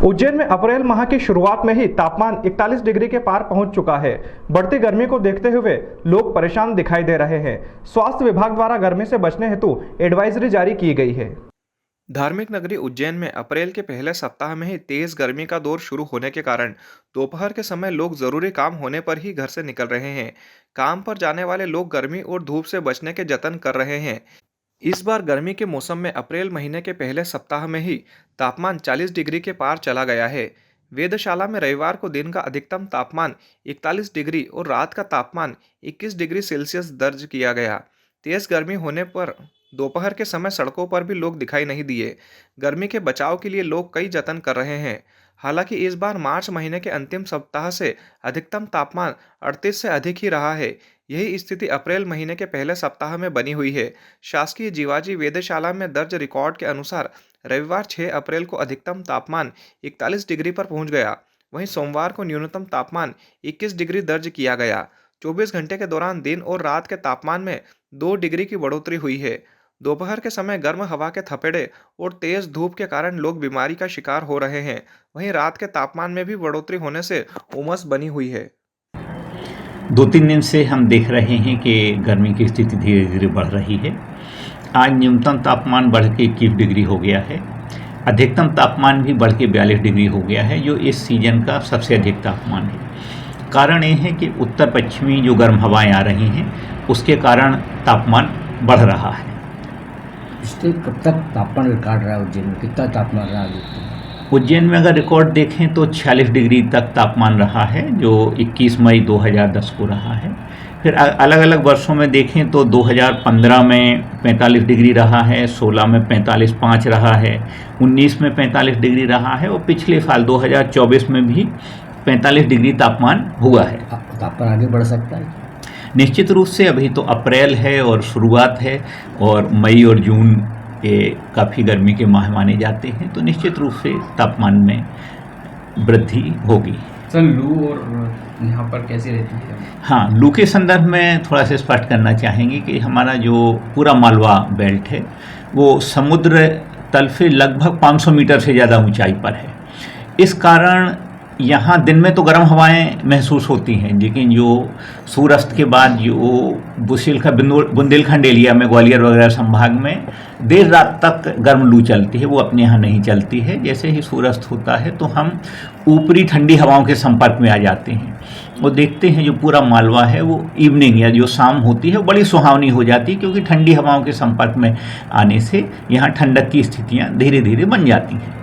उज्जैन में अप्रैल माह की शुरुआत में ही तापमान 41 डिग्री के पार पहुंच चुका है। बढ़ती गर्मी को देखते हुए लोग परेशान दिखाई दे रहे हैं। स्वास्थ्य विभाग द्वारा गर्मी से बचने हेतु एडवाइजरी जारी की गई है। धार्मिक नगरी उज्जैन में अप्रैल के पहले सप्ताह में ही तेज गर्मी का दौर शुरू होने के कारण दोपहर के समय लोग जरूरी काम होने पर ही घर से निकल रहे हैं। काम पर जाने वाले लोग गर्मी और धूप से बचने के जतन कर रहे हैं। इस बार गर्मी के मौसम में अप्रैल महीने के पहले सप्ताह में ही तापमान 40 डिग्री के पार चला गया है। वेधशाला में रविवार को दिन का अधिकतम तापमान 41 डिग्री और रात का तापमान 21 डिग्री सेल्सियस दर्ज किया गया। तेज गर्मी होने पर दोपहर के समय सड़कों पर भी लोग दिखाई नहीं दिए। गर्मी के बचाव के लिए लोग कई जतन कर रहे हैं। हालांकि इस बार मार्च महीने के अंतिम सप्ताह से अधिकतम तापमान 38 से अधिक ही रहा है। यही स्थिति अप्रैल महीने के पहले सप्ताह में बनी हुई है। शासकीय जीवाजी वेधशाला में दर्ज रिकॉर्ड के अनुसार रविवार 6 अप्रैल को अधिकतम तापमान 41 डिग्री पर पहुंच गया। वहीं सोमवार को न्यूनतम तापमान 21 डिग्री दर्ज किया गया। 24 घंटे के दौरान दिन और रात के तापमान में 2 डिग्री की बढ़ोतरी हुई है। दोपहर के समय गर्म हवा के थपेड़े और तेज धूप के कारण लोग बीमारी का शिकार हो रहे हैं। वहीं रात के तापमान में भी बढ़ोतरी होने से उमस बनी हुई है। 2-3 दिन से हम देख रहे हैं कि गर्मी की स्थिति धीरे धीरे बढ़ रही है। आज न्यूनतम तापमान बढ़ के 21 डिग्री हो गया है। अधिकतम तापमान भी बढ़ के 42 डिग्री हो गया है, जो इस सीजन का सबसे अधिक तापमान है। कारण ये है कि उत्तर पश्चिमी जो गर्म हवाएं आ रही हैं, उसके कारण तापमान बढ़ रहा है। पिछले कब तक तापमान रिकॉर्ड रहा है उज्जैन में? कितना तापमान रहा है उज्जैन में? अगर रिकॉर्ड देखें तो 46 डिग्री तक तापमान रहा है, जो 21 मई 2010 को रहा है। फिर अलग अलग वर्षों में देखें तो 2015 में 45 डिग्री रहा है, 16 में 45.5 रहा है, 19 में 45 डिग्री रहा है और पिछले साल 2024 में भी 45 डिग्री तापमान हुआ है। तापमान आगे बढ़ सकता है? निश्चित रूप से अभी तो अप्रैल है और शुरुआत है, और मई और जून ये काफ़ी गर्मी के माह माने जाते हैं, तो निश्चित रूप से तापमान में वृद्धि होगी। सर, लू और यहाँ पर कैसी रहती है? हाँ, लू के संदर्भ में थोड़ा सा स्पष्ट करना चाहेंगे कि हमारा जो पूरा मालवा बेल्ट है वो समुद्र तल से लगभग 500 मीटर से ज़्यादा ऊंचाई पर है। इस कारण यहाँ दिन में तो गर्म हवाएं महसूस होती हैं, लेकिन जो सूर्यास्त के बाद जो बुंदेलखंड एरिया में, ग्वालियर वगैरह संभाग में देर रात तक गर्म लू चलती है, वो अपने यहाँ नहीं चलती है। जैसे ही सूर्यास्त होता है तो हम ऊपरी ठंडी हवाओं के संपर्क में आ जाते हैं और देखते हैं जो पूरा मालवा है वो इवनिंग या जो शाम होती है वो बड़ी सुहावनी हो जाती है, क्योंकि ठंडी हवाओं के संपर्क में आने से यहाँ ठंडक की स्थितियाँ धीरे धीरे बन जाती हैं।